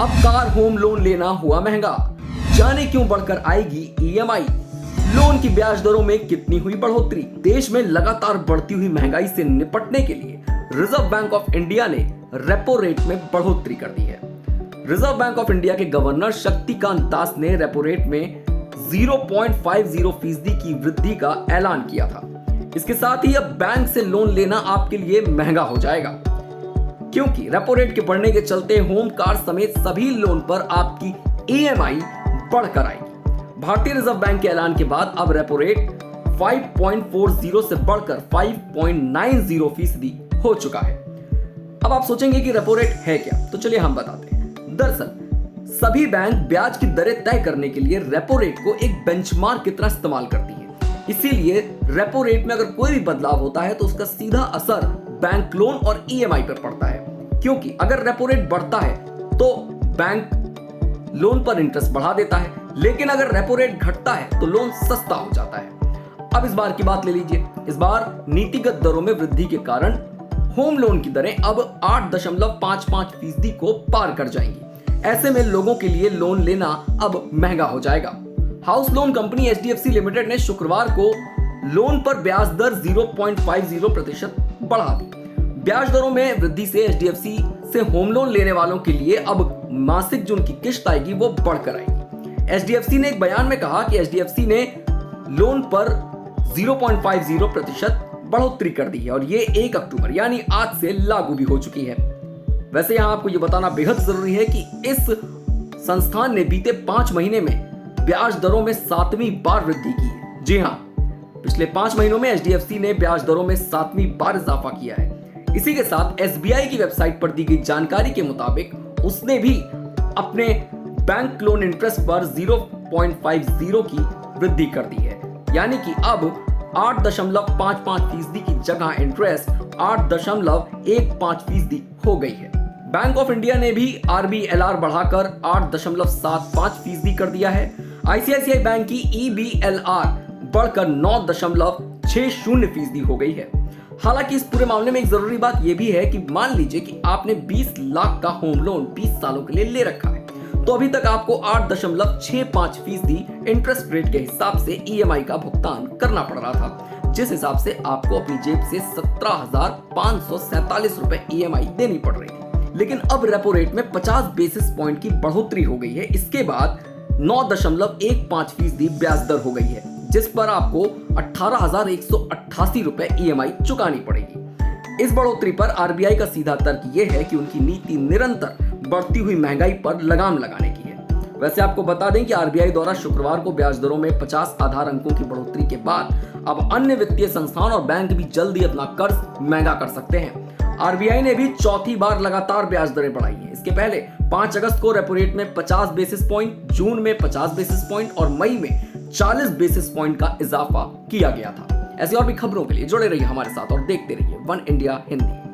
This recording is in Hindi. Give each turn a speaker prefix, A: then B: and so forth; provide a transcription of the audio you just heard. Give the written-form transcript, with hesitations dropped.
A: अब कार होम लोन लेना हुआ महंगा, जाने क्यों बढ़कर आएगी ईएमआई। लोन की ब्याज दरों में कितनी हुई बढ़ोतरी। देश में लगातार बढ़ती हुई महंगाई से निपटने के लिए रिजर्व बैंक ऑफ इंडिया ने रेपो रेट में बढ़ोतरी कर दी है। रिजर्व बैंक ऑफ इंडिया के गवर्नर शक्तिकांत दास ने रेपो रेट में 0.50% की वृद्धि का ऐलान किया था। इसके साथ ही अब बैंक से लोन लेना आपके लिए महंगा हो जाएगा, क्योंकि रेपो रेट के बढ़ने के चलते होम, कार समेत सभी लोन पर आपकी ईएमआई बढ़कर आएगी। भारतीय रिजर्व बैंक के ऐलान के बाद अब रेपो रेट 5.40 से बढ़कर 5.90% हो चुका है। अब आप सोचेंगे कि रेपो रेट है क्या, तो चलिए हम बताते हैं। दरअसल सभी बैंक ब्याज की दरें तय करने के लिए रेपो रेट को एक बेंचमार्क की तरह इस्तेमाल करती है। इसीलिए रेपो रेट में अगर कोई भी बदलाव होता है तो उसका सीधा असर बैंक लोन और ईएमआई पर पड़ता है, क्योंकि अगर रेपो रेट बढ़ता है तो बैंक लोन पर इंटरेस्ट बढ़ा देता है, लेकिन अगर रेपो रेट घटता है तो लोन सस्ता हो जाता है। अब इस बार की बात ले लीजिए। इस बार नीतिगत दरों में वृद्धि के कारण होम लोन की दरें अब 8.55% को पार कर जाएंगी। ऐसे में लोगों के लिए लोन लेना अब महंगा हो जाएगा। House loan company HDFC limited ने शुक्रवार को लोन पर ब्याज दर 0.50% बढ़ा दी। ब्याज दरों में वृद्धि से एचडीएफसी से होम लोन लेने वालों के लिए अब मासिक जो उनकी किश्त आएगी वो बढ़कर आएगी। एचडीएफसी ने एक बयान में कहा कि एचडीएफसी ने लोन पर 0.50% बढ़ोतरी कर दी है और ये 1 अक्टूबर यानी आज से लागू भी हो चुकी है। वैसे यहां आपको ये बताना बेहद जरूरी है कि इस संस्थान ने बीते 5 महीने में ब्याज दरों में 7वीं बार वृद्धि की है। जी हां, पिछले 5 महीनों में एचडीएफसी ने ब्याज दरों में 7वीं बार इजाफा किया है। इसी के साथ एसबीआई की वेबसाइट पर दी गई जानकारी के मुताबिक उसने भी अपने बैंक लोन इंटरेस्ट पर 0.50 की वृद्धि कर दी है, यानी कि अब 8.55% की जगह इंटरेस्ट 8.15% हो गई है। बैंक ऑफ इंडिया ने भी आरबीएलआर बढ़ाकर 8.75% कर दिया है। आईसीआईसीआई बैंक की ईबीएलआर बढ़कर 9.60% हो गई है। हालांकि इस पूरे मामले में एक जरूरी बात यह भी है कि मान लीजिए कि आपने 20 लाख का होम लोन 20 सालों के लिए ले रखा है, तो अभी तक आपको 8.65% इंटरेस्ट रेट के हिसाब से ईएमआई का भुगतान करना पड़ रहा था, जिस हिसाब से आपको अपनी जेब से 17,547 रुपए ईएमआई देनी पड़ रही थी। लेकिन अब रेपो रेट में 50 बेसिस पॉइंट की बढ़ोतरी हो गई है। इसके बाद 9.15% ब्याज दर हो गई है, जिस पर आपको 18,188 रुपए ईएमआई चुकानी पड़ेगी। इस बढ़ोतरी पर आरबीआई का सीधा तर्क यह है कि उनकी नीति निरंतर बढ़ती हुई महंगाई पर लगाम लगाने की है। वैसे आपको बता दें कि आरबीआई द्वारा शुक्रवार को ब्याज दरों में 50 आधार अंकों की बढ़ोतरी के बाद अब अन्य वित्तीय संस्थान और बैंक भी जल्दी अपना कर्ज महंगा कर सकते हैं। आरबीआई ने भी चौथी बार लगातार ब्याज दरें बढ़ाई हैं। इसके पहले 5 अगस्त को रेपो रेट में 50 बेसिस पॉइंट, जून में 50 बेसिस पॉइंट और मई में 40 बेसिस पॉइंट का इजाफा किया गया था। ऐसी और भी खबरों के लिए जुड़े रहिए हमारे साथ और देखते रहिए वन इंडिया हिंदी।